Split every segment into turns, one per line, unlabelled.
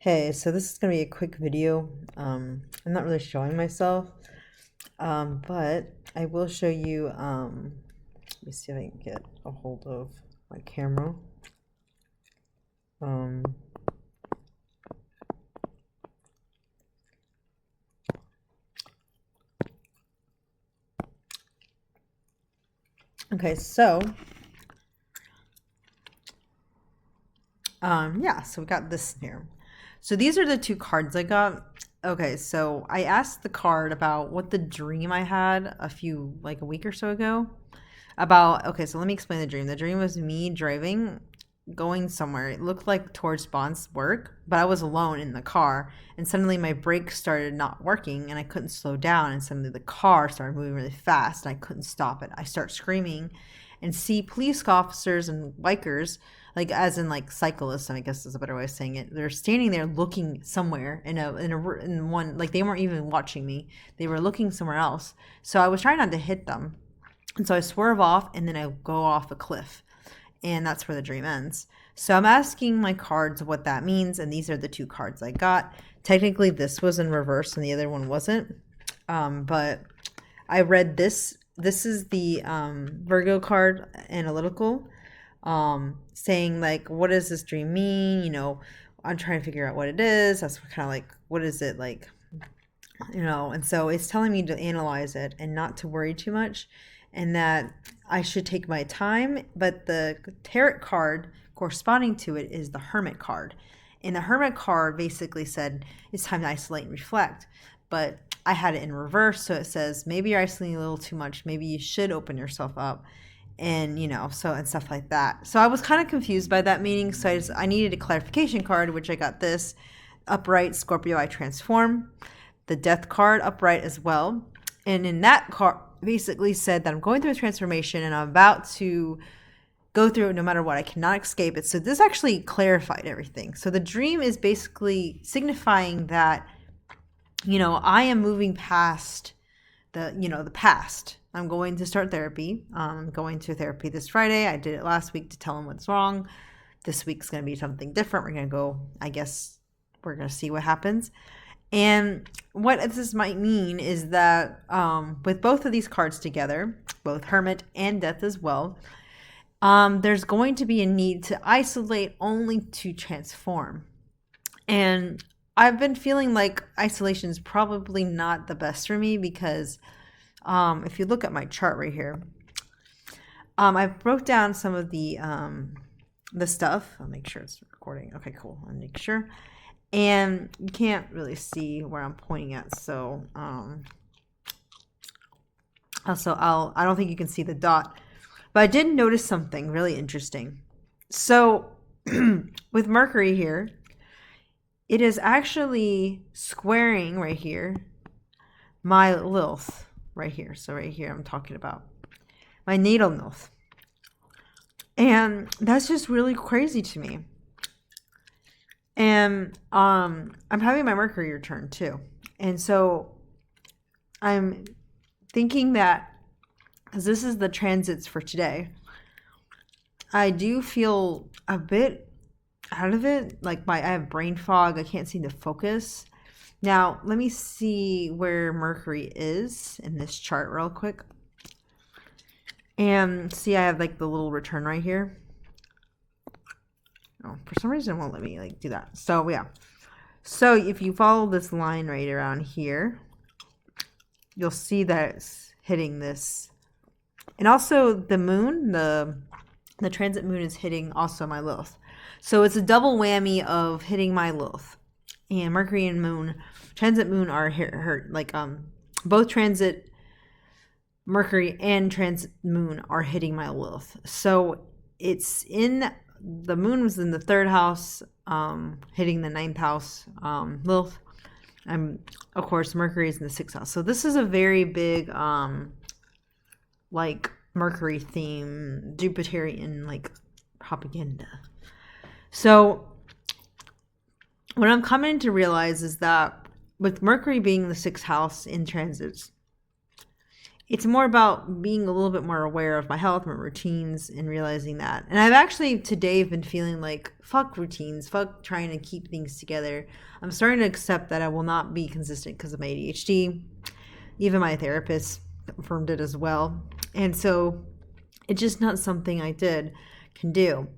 Hey, so this is going to be a quick video. I'm not really showing myself, but I will show you. Let me see if I can get a hold of my camera. Um, okay, so yeah, so we got this here. So these are the two cards I got. Okay, so I asked the card about what the dream I had like a week or so ago. Okay, so let me explain the dream. The dream was me driving, going somewhere. It looked like towards Bond's work, but I was alone in the car, and suddenly my brakes started not working, and I couldn't slow down, and suddenly the car started moving really fast, and I couldn't stop it. I start screaming, and see police officers and bikers, like as in like cyclists, I guess is a better way of saying it. They're standing there looking somewhere in one, like they weren't even watching me. They were looking somewhere else. So I was trying not to hit them. And so I swerve off and then I go off a cliff. And that's where the dream ends. So I'm asking my cards what that means. And these are the two cards I got. Technically, this was in reverse and the other one wasn't. But I read this. This is the Virgo card, analytical, saying, like, what does this dream mean? I'm trying to figure out what it is. That's kind of like, what is it like? And so it's telling me to analyze it and not to worry too much, and that I should take my time. But the tarot card corresponding to it is the Hermit card. And the Hermit card basically said it's time to isolate and reflect. But I had it in reverse, so it says maybe you're isolating a little too much. Maybe you should open yourself up, and and stuff like that. So I was kind of confused by that meaning. So I needed a clarification card, which I got this upright Scorpio. I transform. The Death card upright as well. And in that card basically said that I'm going through a transformation and I'm about to go through it no matter what. I cannot escape it. So this actually clarified everything. So the dream is basically signifying that, I am moving past the past. I'm going to start therapy. I'm going to therapy this Friday. I did it last week to tell him what's wrong. This week's going to be something different. We're going to go, I guess we're going to see what happens. And what this might mean is that with both of these cards together, both Hermit and Death as well, there's going to be a need to isolate only to transform. And I've been feeling like isolation is probably not the best for me because if you look at my chart right here, I broke down some of the stuff. I'll make sure it's recording. Okay, cool. I'll make sure. And you can't really see where I'm pointing at, so I don't think you can see the dot, but I did notice something really interesting. So with Mercury here, it is actually squaring right here my Lilith right here. So right here I'm talking about my natal Lilith, and that's just really crazy to me. And I'm having my Mercury return too. And so I'm thinking that, because this is the transits for today, I do feel a bit out of it. Like I have brain fog. I can't seem to focus. Now, let me see where Mercury is in this chart real quick. And see, I have like the little return right here. Oh, for some reason it won't let me do that. So yeah. So if you follow this line right around here, you'll see that it's hitting this. And also the moon, the transit moon is hitting also my Lilith. So it's a double whammy of hitting my Lilith. And Mercury and moon, transit moon are hurt. Both transit Mercury and transit moon are hitting my Lilith. So it's the moon was in the third house, hitting the ninth house, Lilith. And of course, Mercury is in the sixth house. So this is a very big, Mercury theme, Jupiterian, propaganda. So what I'm coming to realize is that with Mercury being the sixth house in transits, it's more about being a little bit more aware of my health, my routines, and realizing that. And I've actually today been feeling like, fuck routines, fuck trying to keep things together. I'm starting to accept that I will not be consistent because of my ADHD. Even my therapist confirmed it as well. And so it's just not something can do.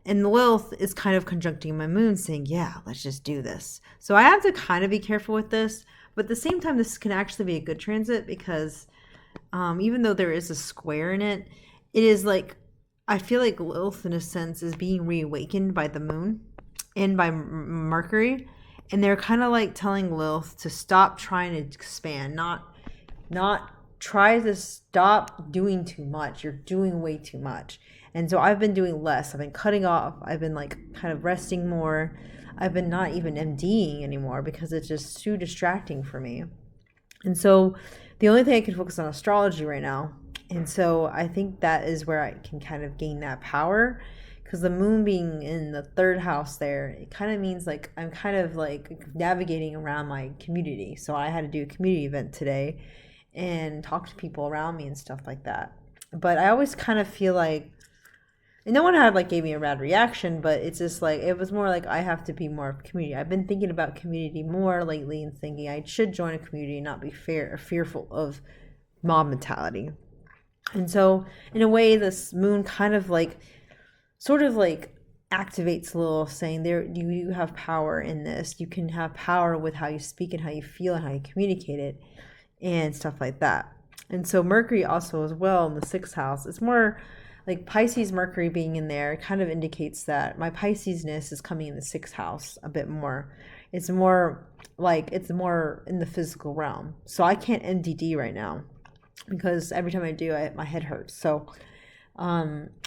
And Lilith is kind of conjuncting my moon saying, yeah, let's just do this. So I have to kind of be careful with this. But at the same time, this can actually be a good transit because even though there is a square in it, it is like, I feel like Lilith in a sense is being reawakened by the moon and by Mercury. And they're kind of like telling Lilith to stop trying to expand, not try to stop doing too much. You're doing way too much. And so I've been doing less. I've been cutting off. I've been like kind of resting more. I've been not even MDing anymore because it's just too distracting for me. And so the only thing I can focus on astrology right now. And so I think that is where I can kind of gain that power, because the moon being in the third house there, it kind of means like I'm kind of like navigating around my community. So I had to do a community event today and talk to people around me and stuff like that. But I always kind of feel like, and no one had like gave me a bad reaction, but it's just like, it was more like I have to be more of a community. I've been thinking about community more lately and thinking I should join a community and not be fearful of mob mentality. And so in a way, this moon kind of like, sort of like activates a little, saying there, you have power in this. You can have power with how you speak and how you feel and how you communicate it and stuff like that. And so Mercury also as well in the sixth house, it's more like Pisces Mercury being in there kind of indicates that my Pisces-ness is coming in the sixth house a bit more. It's more like, it's more in the physical realm. So I can't MDD right now because every time I do, my head hurts. So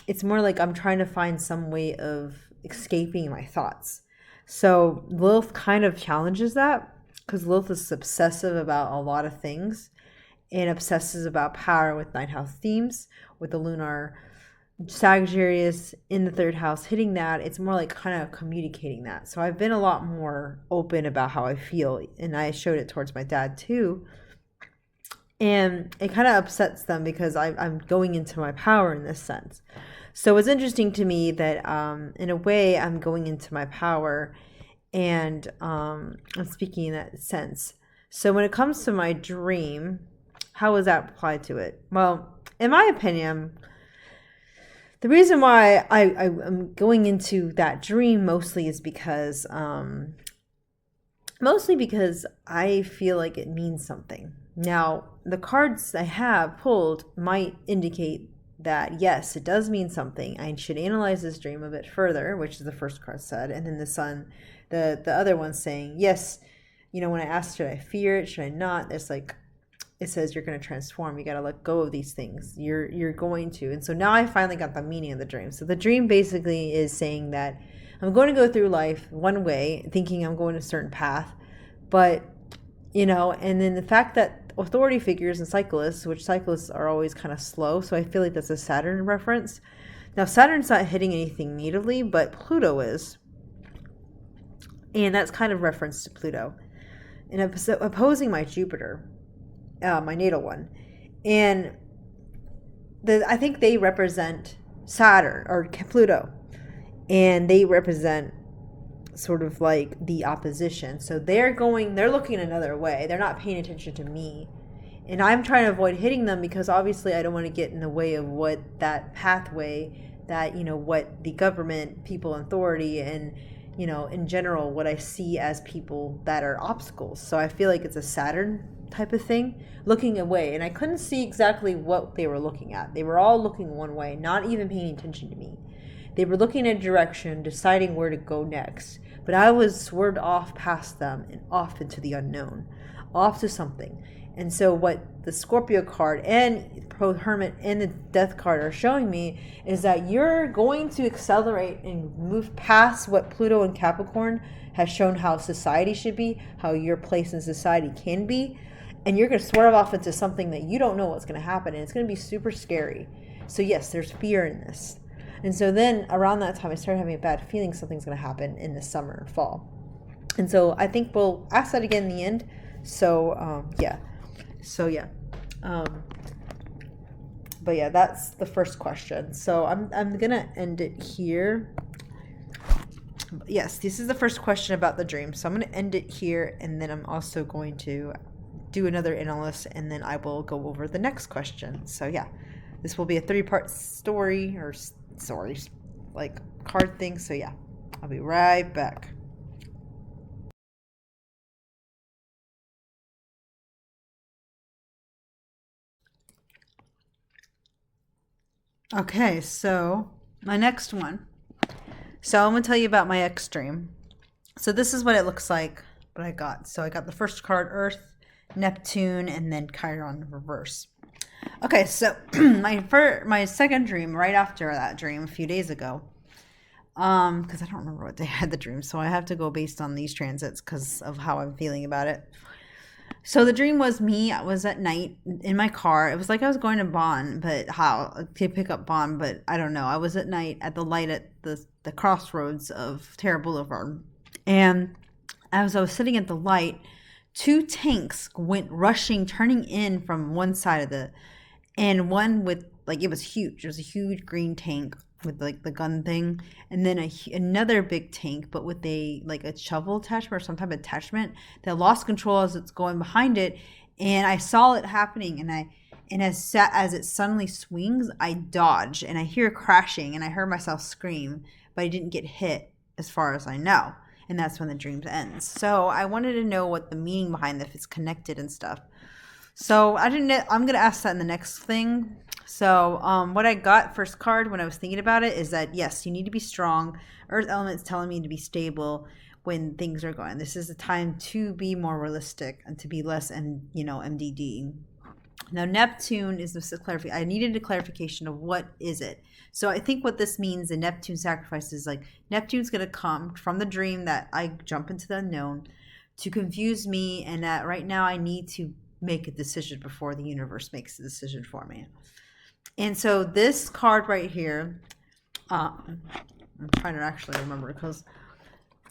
it's more like I'm trying to find some way of escaping my thoughts. So Lilith kind of challenges that, because Lilith is obsessive about a lot of things and obsesses about power with ninth house themes, with the lunar Sagittarius in the third house hitting that. It's more like kind of communicating that. So I've been a lot more open about how I feel, and I showed it towards my dad too. And it kind of upsets them because I'm going into my power in this sense. So it's interesting to me that in a way I'm going into my power, and I'm speaking in that sense. So when it comes to my dream, how is that applied to it? Well, in my opinion, the reason why I'm going into that dream mostly is because I feel like it means something. Now, the cards I have pulled might indicate that, yes, it does mean something. I should analyze this dream a bit further, which is the first card said. And then the sun, the other one's saying, yes, when I asked, should I fear it? Should I not? It's like, it says you're going to transform. You got to let go of these things. You're going to. And so now I finally got the meaning of the dream. So the dream basically is saying that I'm going to go through life one way, thinking I'm going a certain path. But, and then the fact that authority figures and cyclists, which cyclists are always kind of slow. So I feel like that's a Saturn reference. Now, Saturn's not hitting anything natively, but Pluto is. And that's kind of reference to Pluto. And opposing my Jupiter, my natal one. And I think they represent Saturn or Pluto. And they represent sort of like the opposition. So they're looking another way. They're not paying attention to me. And I'm trying to avoid hitting them because obviously I don't want to get in the way of what that pathway, that, what the government, people in authority, and, in general, what I see as people that are obstacles. So I feel like it's a Saturn type of thing, looking away. And I couldn't see exactly what they were looking at. They were all looking one way, not even paying attention to me. They were looking in a direction, deciding where to go next. But I was swerved off past them and off into the unknown, off to something. And so what the Scorpio card and Pro Hermit and the Death card are showing me is that you're going to accelerate and move past what Pluto and Capricorn has shown how society should be, how your place in society can be. And you're going to swerve off into something that you don't know what's going to happen. And it's going to be super scary. So yes, there's fear in this. And so then around that time, I started having a bad feeling something's going to happen in the summer, fall. And so I think we'll ask that again in the end. So, yeah. But yeah, that's the first question. So I'm gonna end it here. Yes, this is the first question about the dream. So I'm gonna end it here, and then I'm also going to do another analysis, and then I will go over the next question. So yeah, this will be a 3-part story or stories, like card thing. So yeah, I'll be right back. Okay, so my next one. So I'm gonna tell you about my X dream. So this is what it looks like, what I got. So I got the first card, Earth, Neptune, and then Chiron reverse. Okay, so my second dream, right after that dream, a few days ago, because I don't remember what day I had the dream, so I have to go based on these transits because of how I'm feeling about it. So the dream was me. I was at night in my car. It was like I was going to Bonn, but how to pick up Bonn, but I don't know. I was at night at the light at the crossroads of Terra Boulevard, and as I was sitting at the light, 2 tanks went rushing, turning in from one side of and one with like it was huge. It was a huge green tank with like the gun thing, and then another big tank, but with a shovel attachment or some type of attachment that lost control as it's going behind it, and I saw it happening, and as it suddenly swings, I dodge and I hear crashing and I heard myself scream, but I didn't get hit as far as I know. And that's when the dream ends. So I wanted to know what the meaning behind if it's connected and stuff. So I'm gonna ask that in the next thing. So what I got first card when I was thinking about it is that yes, you need to be strong. Earth element's telling me to be stable when things are going. This is a time to be more realistic and to be less MDD. Now Neptune is the clarification. I needed a clarification of what is it. So I think what this means, the Neptune sacrifice, is like Neptune's gonna come from the dream that I jump into the unknown to confuse me, and that right now I need to make a decision before the universe makes a decision for me. And so this card right here, I'm trying to actually remember because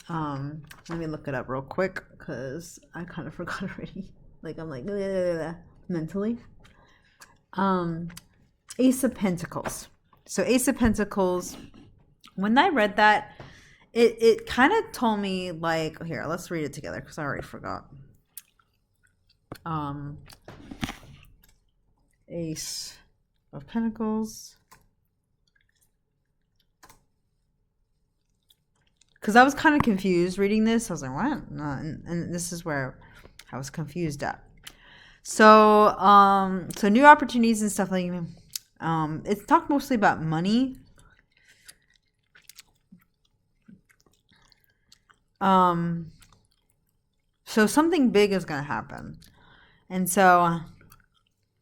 let me look it up real quick because I kind of forgot already. Like I'm like mentally. Ace of Pentacles. So Ace of Pentacles, when I read that, it kind of told me like, here, let's read it together because I already forgot. Ace of Pentacles. Because I was kind of confused reading this. I was like, what? And this is where I was confused at. So, so new opportunities and stuff like it's talked mostly about money. So something big is going to happen. And so,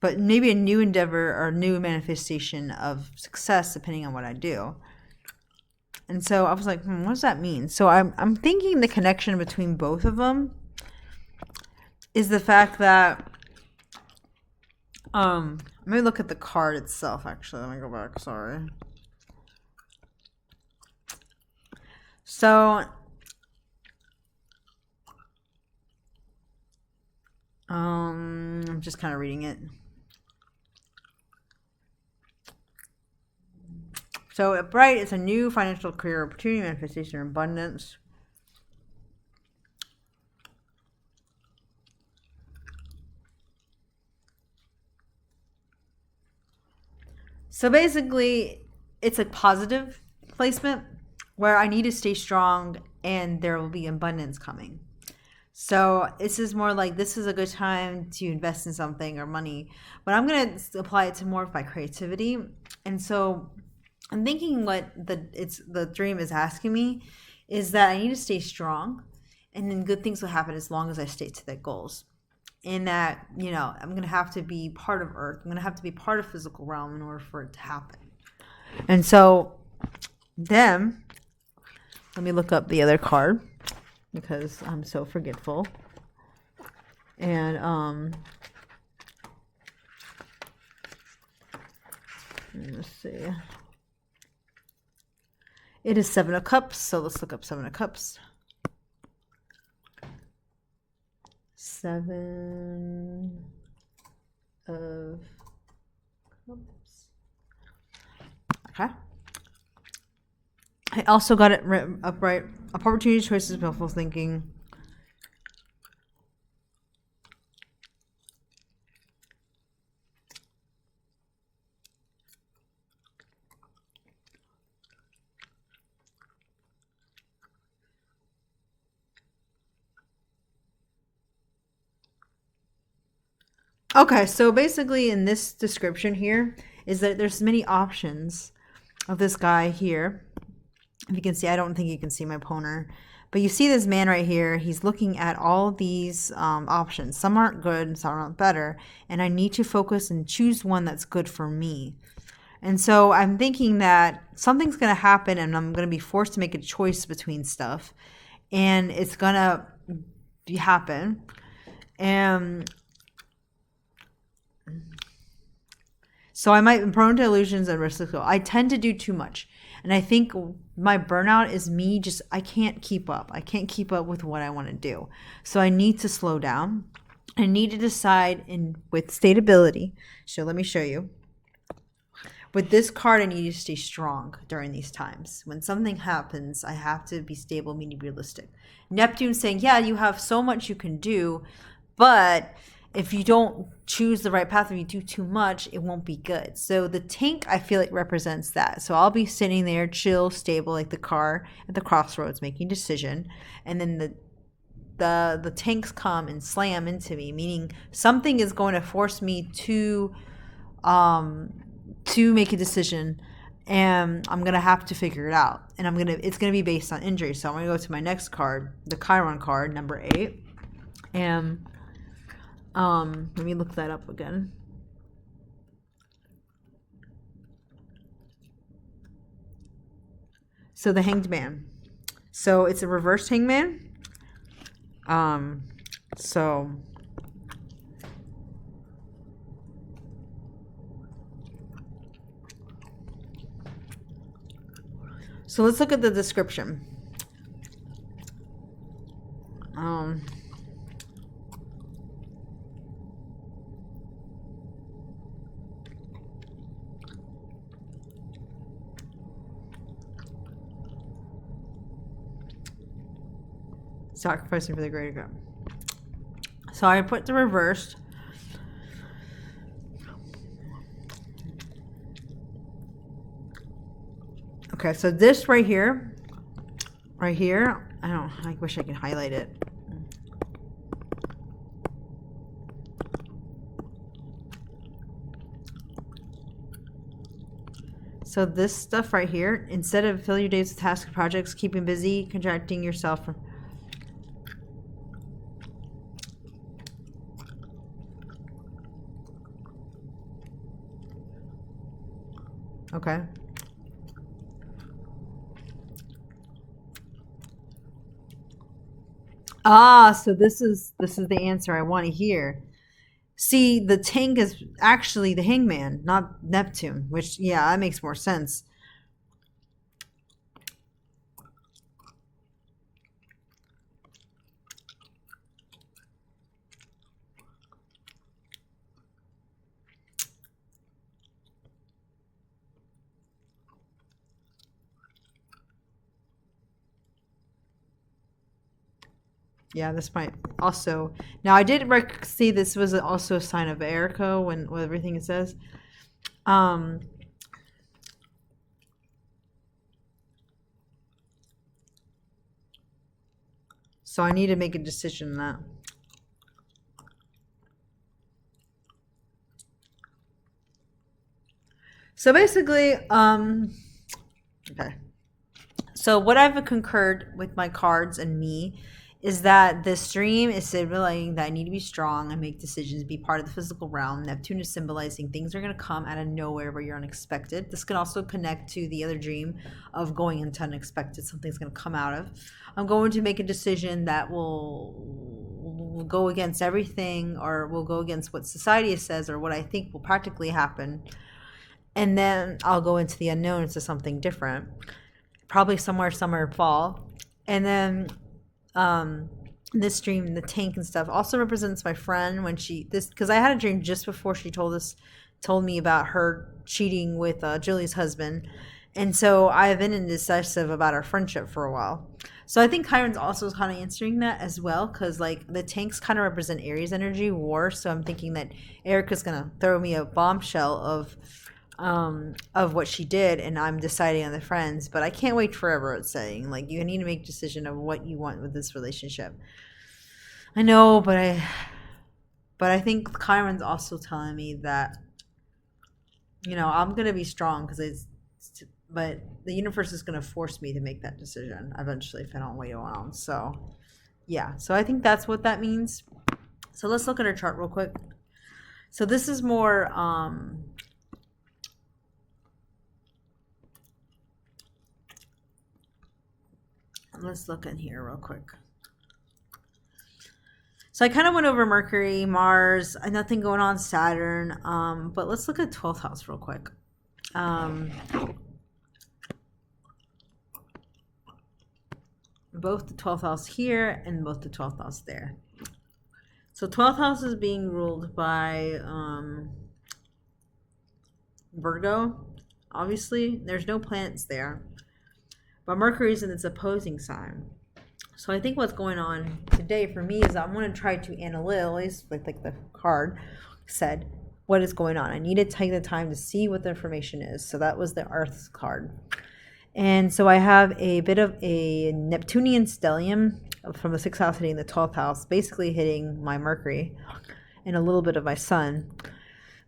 but maybe a new endeavor or new manifestation of success depending on what I do. And so I was like, what does that mean? So I'm thinking the connection between both of them is the fact that let me look at the card itself actually. Let me go back, sorry. So I'm just kind of reading it. So bright is a new financial career opportunity, manifestation, or abundance. So basically, it's a positive placement where I need to stay strong and there will be abundance coming. So this is more like this is a good time to invest in something or money, but I'm going to apply it to more of my creativity. And so I'm thinking what the dream is asking me is that I need to stay strong, and then good things will happen as long as I stay to their goals. And that, I'm going to have to be part of Earth. I'm going to have to be part of physical realm in order for it to happen. And so then, let me look up the other card because I'm so forgetful. And let's see. It is 7 of Cups, so let's look up 7 of Cups. 7 of Cups. I also got it upright. Opportunity choices, willful thinking. Okay, so basically in this description here is that there's many options of this guy here. If you can see, I don't think you can see my pointer, but you see this man right here. He's looking at all these options. Some aren't good, some aren't better, and I need to focus and choose one that's good for me. And so I'm thinking that something's going to happen and I'm going to be forced to make a choice between stuff, and it's going to happen. And so I might be prone to illusions and risk. I tend to do too much. And I think my burnout is me just, I can't keep up. I can't keep up with what I want to do. So I need to slow down. I need to decide with stateability. So let me show you. With this card, I need to stay strong during these times. When something happens, I have to be stable, meaning realistic. Neptune saying, yeah, you have so much you can do, but if you don't choose the right path, if you do too much, it won't be good. So the tank, I feel like, represents that. So I'll be sitting there, chill, stable, like the car at the crossroads, making a decision. And then the tanks come and slam into me, meaning something is going to force me to make a decision, and I'm gonna have to figure it out. And it's gonna be based on injury. So I'm gonna go to my next card, the Chiron card, number 8, and let me look that up again. So the Hanged Man. So it's a reverse hangman. So let's look at the description. Sacrificing for the greater good. So I put the reversed. Okay, so this right here, I wish I could highlight it. So this stuff right here, instead of fill your days with tasks and projects, keeping busy, contracting yourself from... Okay. So this is the answer I want to hear. See, the tank is actually the hangman, not Neptune, which, yeah, that makes more sense. Yeah, this might also... Now, I did see this was also a sign of Erica with everything it says. So I need to make a decision on that. So basically, okay. So what I've concurred with my cards and me is that this stream is signaling that I need to be strong and make decisions, be part of the physical realm. Neptune is symbolizing things are going to come out of nowhere where you're unexpected. This can also connect to the other dream of going into unexpected. Something's going to come out of. I'm going to make a decision that will go against everything, or will go against what society says or what I think will practically happen. And then I'll go into the unknown, into something different. Probably somewhere summer, fall. And then this dream, the tank and stuff, also represents my friend when because I had a dream just before she told me about her cheating with Julie's husband, And so I've been indecisive about our friendship for a while. So I think Chiron's also kind of answering that as well, because like the tanks kind of represent Aries energy, war. So I'm thinking that Erica's gonna throw me a bombshell of what she did, and I'm deciding on the friends. But I can't wait forever. It's saying like you need to make a decision of what you want with this relationship. I know, but I think Chiron's also telling me that I'm gonna be strong but the universe is gonna force me to make that decision eventually if I don't wait around. So yeah, so I think that's what that means. So let's look at her chart real quick. So this is more let's look in here real quick. So I kind of went over Mercury, Mars, nothing going on Saturn, but let's look at 12th house real quick. Both the 12th house here and both the 12th house there. So 12th house is being ruled by Virgo. Obviously, there's no planets there, but Mercury's in its opposing sign. So I think what's going on today for me is I'm going to try to analyze, like the card said, what is going on. I need to take the time to see what the information is. So that was the Earth card. And so I have a bit of a Neptunian stellium from the 6th house hitting the 12th house, basically hitting my Mercury and a little bit of my Sun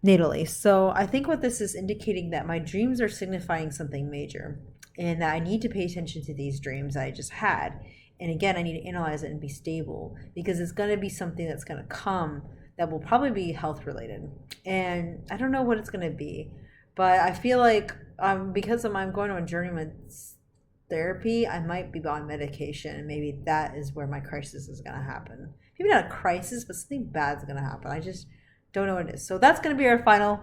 natally. So I think what this is indicating that my dreams are signifying something major and that I need to pay attention to these dreams I just had. And again, I need to analyze it and be stable because it's going to be something that's going to come that will probably be health related. And I don't know what it's going to be, but I feel like because I'm going on a journey with therapy, I might be on medication, and maybe that is where my crisis is going to happen. Maybe not a crisis, but something bad is going to happen. I just don't know what it is. So that's going to be our final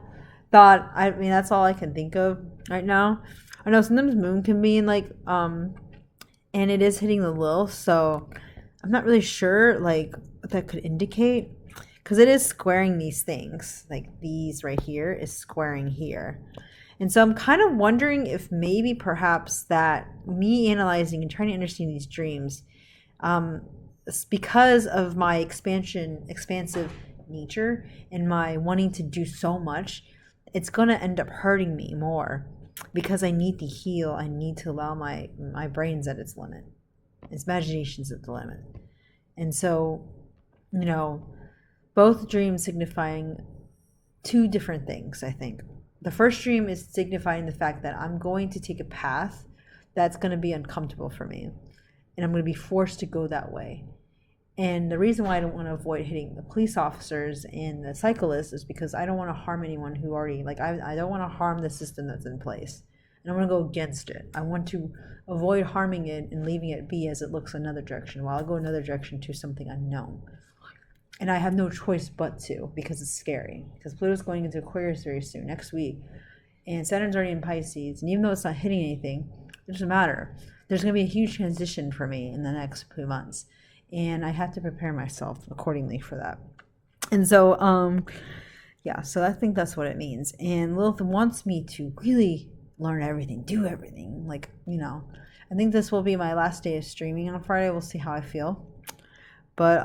thought. I mean, that's all I can think of right now. I know sometimes moon can be in and it is hitting the Lil, so I'm not really sure like what that could indicate because it is squaring these things. Like these right here is squaring here. And so I'm kind of wondering if maybe perhaps that me analyzing and trying to understand these dreams, because of my expansive nature and my wanting to do so much, it's going to end up hurting me more because I need to heal. I need to allow my brain's at its limit. Its imagination's at the limit. And so, both dreams signifying two different things, I think. The first dream is signifying the fact that I'm going to take a path that's going to be uncomfortable for me. And I'm going to be forced to go that way. And the reason why I don't want to avoid hitting the police officers and the cyclists is because I don't want to harm anyone who already, I don't want to harm the system that's in place. And I want to go against it. I want to avoid harming it and leaving it be as it looks another direction, while I go another direction to something unknown. And I have no choice but to, because it's scary. Because Pluto's going into Aquarius very soon, next week. And Saturn's already in Pisces. And even though it's not hitting anything, it doesn't matter. There's going to be a huge transition for me in the next few months. And I have to prepare myself accordingly for that. And so, so I think that's what it means. And Lilith wants me to really learn everything, do everything. I think this will be my last day of streaming on Friday. We'll see how I feel. But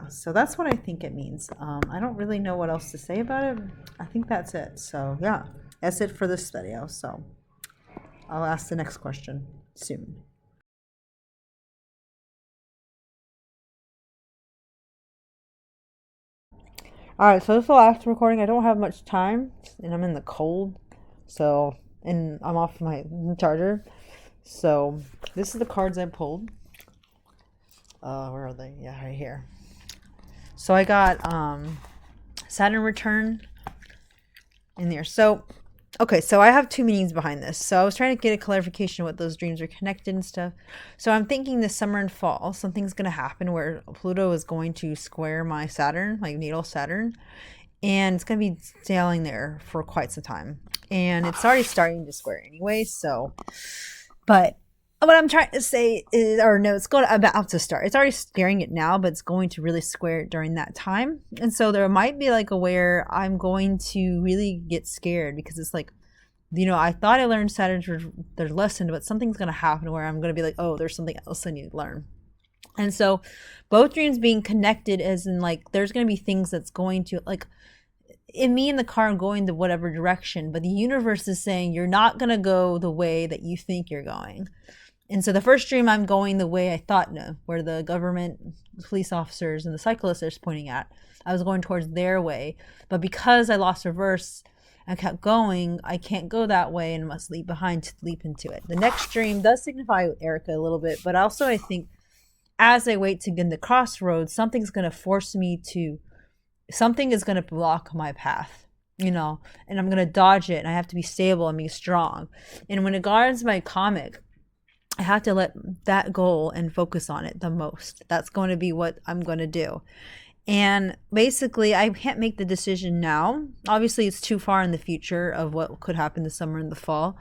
so that's what I think it means. I don't really know what else to say about it. I think that's it. So yeah, that's it for this video. So I'll ask the next question soon. Alright, so this is the last recording. I don't have much time, and I'm in the cold, and I'm off my charger. So this is the cards I pulled. Where are they? Yeah, right here. So I got Saturn return in there. So so I have two meanings behind this. So I was trying to get a clarification what those dreams are connected and stuff. So I'm thinking this summer and fall, something's going to happen where Pluto is going to square my Saturn, like natal Saturn, and it's going to be sailing there for quite some time. And it's already starting to square anyway. So, but what I'm trying to say is, it's about to start. It's already squaring it now, but it's going to really square it during that time. And so there might be where I'm going to really get scared because it's I thought I learned Saturn's their lesson, but something's going to happen where I'm going to be like, oh, there's something else I need to learn. And so both dreams being connected as in like there's going to be things that's going to like in me in the car I'm going to whatever direction, but the universe is saying you're not going to go the way that you think you're going. And so the first dream I'm going the way I thought, no, where the government, police officers, and the cyclists are pointing at. I was going towards their way. But because I lost reverse and kept going, I can't go that way and must leave behind to leap into it. The next dream does signify Erica a little bit, but also I think as I wait to get in the crossroads, something's going to force me to, something is going to block my path. And I'm going to dodge it, and I have to be stable and be strong. And when it guards my comic, I have to let that goal and focus on it the most. That's going to be what I'm going to do. And basically, I can't make the decision now. Obviously, it's too far in the future of what could happen this summer and the fall.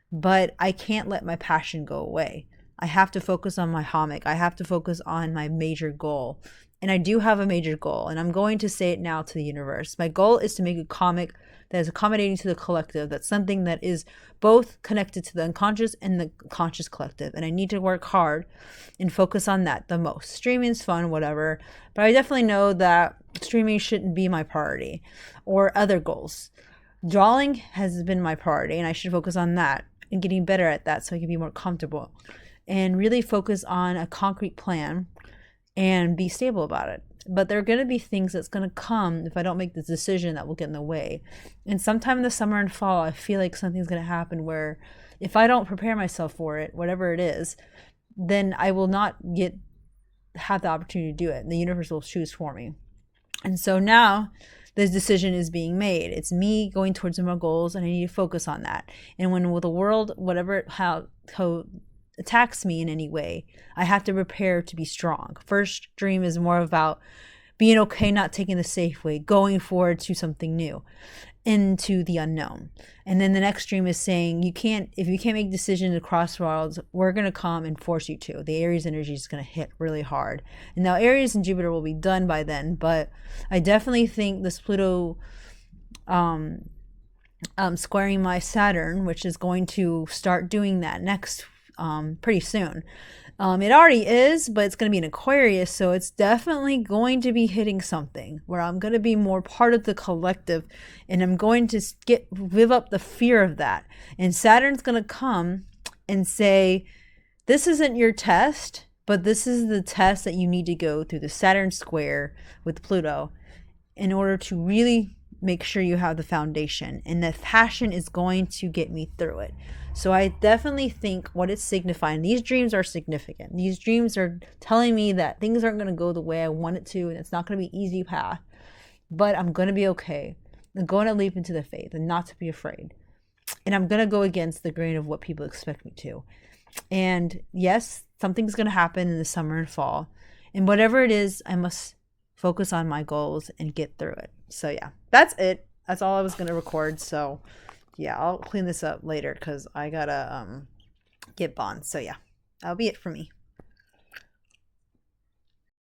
But I can't let my passion go away. I have to focus on my comic. I have to focus on my major goal. And I do have a major goal, and I'm going to say it now to the universe. My goal is to make a comic that is accommodating to the collective. That's something that is both connected to the unconscious and the conscious collective. And I need to work hard and focus on that the most. Streaming is fun, whatever. But I definitely know that streaming shouldn't be my priority or other goals. Drawing has been my priority, and I should focus on that and getting better at that so I can be more comfortable and really focus on a concrete plan and be stable about it. But there are going to be things that's going to come if I don't make this decision that will get in the way. And sometime in the summer and fall, I feel like something's going to happen where if I don't prepare myself for it, whatever it is, then I will not have the opportunity to do it. And the universe will choose for me. And so now this decision is being made. It's me going towards my goals, and I need to focus on that. And when the world, how attacks me in any way, I have to prepare to be strong. First dream is more about being okay, not taking the safe way, going forward to something new, into the unknown. And then the next dream is saying if you can't make decisions across worlds, we're going to come and force you to. The Aries energy is going to hit really hard. And now Aries and Jupiter will be done by then, but I definitely think this Pluto squaring my Saturn, which is going to start doing that next pretty soon. It already is, but it's going to be an Aquarius, so it's definitely going to be hitting something where I'm going to be more part of the collective, and I'm going to live up the fear of that. And Saturn's going to come and say, this isn't your test, but this is the test that you need to go through the Saturn square with Pluto in order to really make sure you have the foundation, and that passion is going to get me through it. So I definitely think what it's signifying, these dreams are significant. These dreams are telling me that things aren't going to go the way I want it to, and it's not going to be an easy path, but I'm going to be okay. I'm going to leap into the faith and not to be afraid. And I'm going to go against the grain of what people expect me to. And yes, something's going to happen in the summer and fall. And whatever it is, I must focus on my goals and get through it. So yeah, that's it. That's all I was going to record. So yeah, I'll clean this up later because I got to get bonds. So yeah, that'll be it for me.